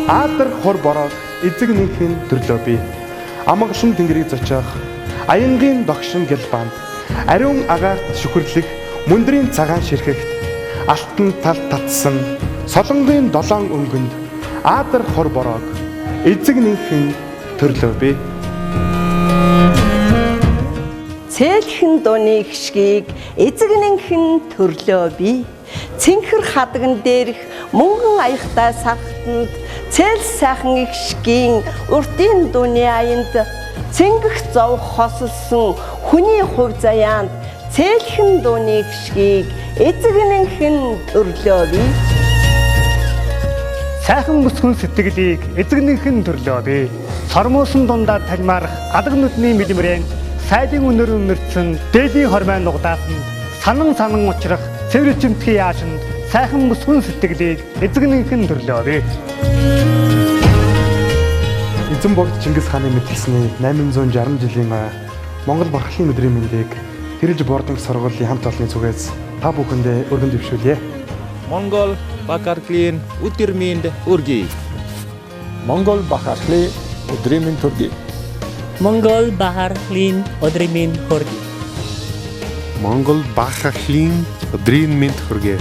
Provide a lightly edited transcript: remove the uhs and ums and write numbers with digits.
Аадар хор бороо эзэг нэнхэн төрлөө би. Амгашин тэнгэрийг зочих. Аянгийн догшин гэл банд. Ариун агаарт шүхрлэх мөндрийн цагаан ширхэгт алтан тал татсан солонгийн долоон өнгөнд аадар хор бороог эзэг нэнхэн төрлөө би. Цээлхэн дууны хшгийг эзэг нэнхэн төрлөө би. Цэнхэр хадган дээрх мөнгөн аягтай савхтанд цээл сайхан ихшгийн урдын дууны аянд цэнгэх зов хосолсон хүний хувь заяанд цээлхэн дууны хшгийг эзэг нэнхэн төрлөө би. Сайхан бүсгүн сэтгэлийг эзэг нэнхэн төрлөө би. Сормуусан дундаа талмаарх алга нүдний мэлмрэн сайдын үнэр үнэрцэн дээлийн хормой нугдаасан санан учрах цэвэр чимтгий яашинд сайхан бүсгүн сэтгэлийг эзэг нэнхэн төрлөө би. Эзэн богд Чингис хааны мэдгэсний 860 жилийн Монгол бархлын өдрийн мэндийг Тэрэлж боордын сургуулийн хамт олонны зүгээс та бүхэндээ өргөн дэвшүүлье. Монгол бахархлын өдрийн мэнд хүргэе. Монгол бахархлын өдрийн мэнд хүргэе. Монгол бахархлын өдрийн мэнд хүргэе. Монгол бахархлын өдрийн мэнд хүргэе.